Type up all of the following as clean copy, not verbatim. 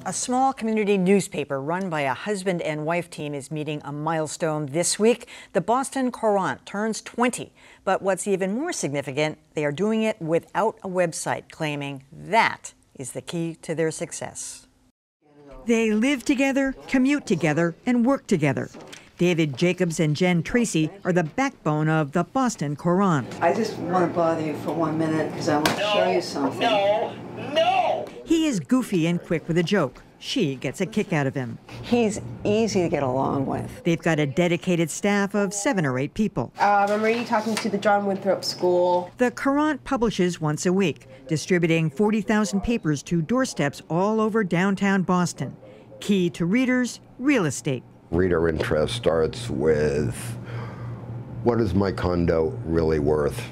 A small community newspaper run by a husband and wife team is meeting a milestone this week. The Boston Courant turns 20. But what's even more significant, they are doing it without a website, claiming that is the key to their success. They live together, commute together, and work together. David Jacobs and Jen Tracy are the backbone of the Boston Courant. I just want to bother you for 1 minute because I want to show you something. No! He is goofy and quick with a joke. She gets a kick out of him. He's easy to get along with. They've got a dedicated staff of 7 or 8 people. I'm already talking to the John Winthrop School. The Courant publishes once a week, distributing 40,000 papers to doorsteps all over downtown Boston. Key to readers, real estate. Reader interest starts with, what is my condo really worth?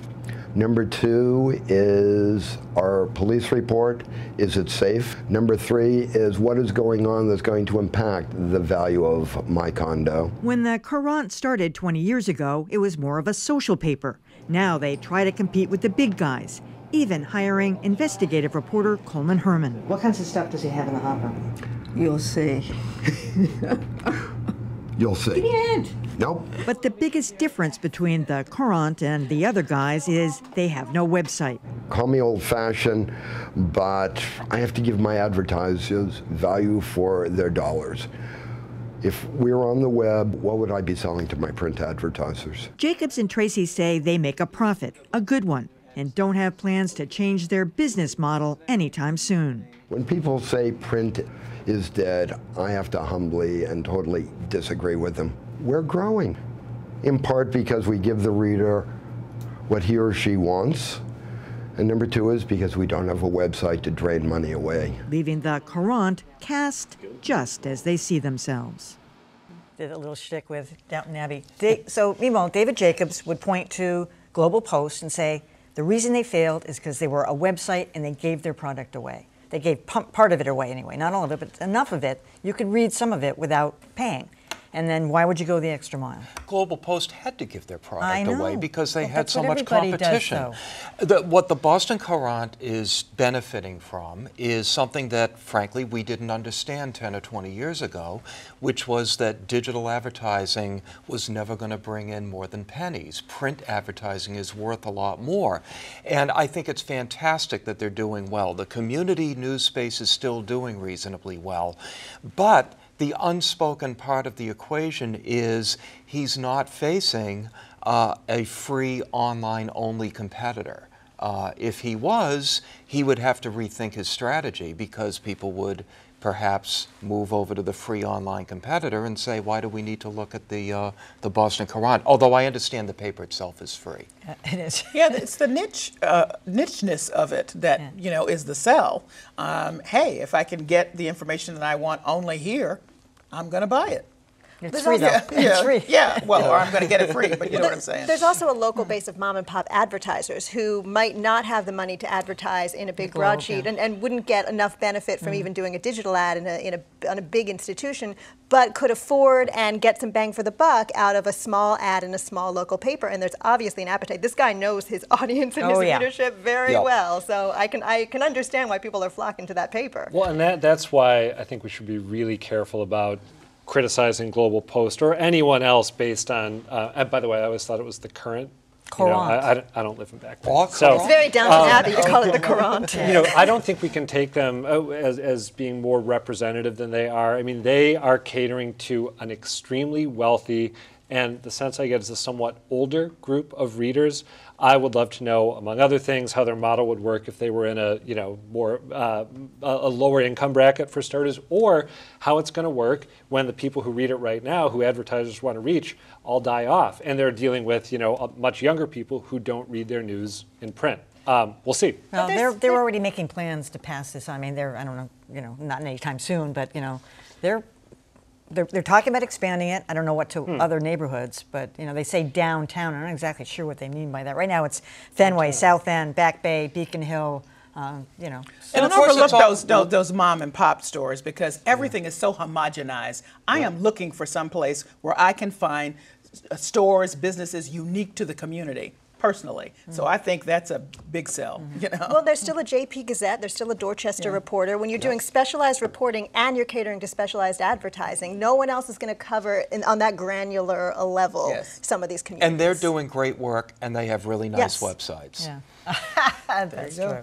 Number 2 is our police report. Is it safe? Number 3 is what is going on that's going to impact the value of my condo. When the Courant started 20 years ago, it was more of a social paper. Now they try to compete with the big guys, even hiring investigative reporter Coleman Herman. What kinds of stuff does he have in the hopper? You'll see. You'll see. Give me a hint. Nope. But the biggest difference between the Courant and the other guys is they have no website. Call me old-fashioned, but I have to give my advertisers value for their dollars. If we were on the web, what would I be selling to my print advertisers? Jacobs and Tracy say they make a profit, a good one, and don't have plans to change their business model anytime soon. When people say print is dead, I have to humbly and totally disagree with them. We're growing, in part because we give the reader what he or she wants, and number 2 is because we don't have a website to drain money away. Leaving the Courant cast just as they see themselves. Did a little shtick with Downton Abbey. So, meanwhile, David Jacobs would point to Global Post and say the reason they failed is because they were a website and they gave their product away. They gave part of it away anyway, not all of it, but enough of it. You could read some of it without paying. And then why would you go the extra mile? Global Post had to give their product away because they Well, had that's so what much everybody competition. does, What the Boston Courant is benefiting from is something that, frankly, we didn't understand 10 or 20 years ago, which was that digital advertising was never going to bring in more than pennies. Print advertising is worth a lot more. And I think it's fantastic that they're doing well. The community news space is still doing reasonably well. But the unspoken part of the equation is he's not facing a free online-only competitor. If he was, he would have to rethink his strategy because people would perhaps move over to the free online competitor and say, why do we need to look at the Boston Courant? Although I understand the paper itself is free. It is. Yeah, it's the nicheness of it that, you know, is the sell. Hey, if I can get the information that I want only here, I'm going to buy it. It's free, though. Yeah, It's free. yeah, well, or I'm going to get it free, but you know what I'm saying. There's also a local base of mom and pop advertisers who might not have the money to advertise in a big broadsheet and wouldn't get enough benefit from even doing a digital ad on a big institution, but could afford and get some bang for the buck out of a small ad in a small local paper. And there's obviously an appetite. This guy knows his audience and his readership very well, so I can understand why people are flocking to that paper. Well, and that's why I think we should be really careful about criticizing Global Post or anyone else based on, and by the way, I always thought it was the Current. Courant. You know, I don't live in back then. So, It's very Downton Abbey to call it the Courant. you know, I don't think we can take them as being more representative than they are. I mean, they are catering to an extremely wealthy, and the sense I get is a somewhat older group of readers. I would love to know, among other things, how their model would work if they were in a, you know, more a lower income bracket for starters, or how it's going to work when the people who read it right now, who advertisers want to reach, all die off, and they're dealing with, you know, much younger people who don't read their news in print. We'll see. Well, they're already making plans to pass this. I mean, I don't know, you know, not anytime soon, but you know, they're talking about expanding it. I don't know what to other neighborhoods, but you know, they say downtown. I'm not exactly sure what they mean by that. Right now, it's Fenway, South End, Back Bay, Beacon Hill. You know, And don't overlook those mom and pop stores because everything is so homogenized. I am looking for some place where I can find stores, businesses unique to the community. personally. So I think that's a big sell, you know? Well, there's still a JP Gazette, there's still a Dorchester Reporter. When you're doing specialized reporting and you're catering to specialized advertising, no one else is going to cover on that granular a level some of these communities. And they're doing great work, and they have really nice websites. Yeah. That's true.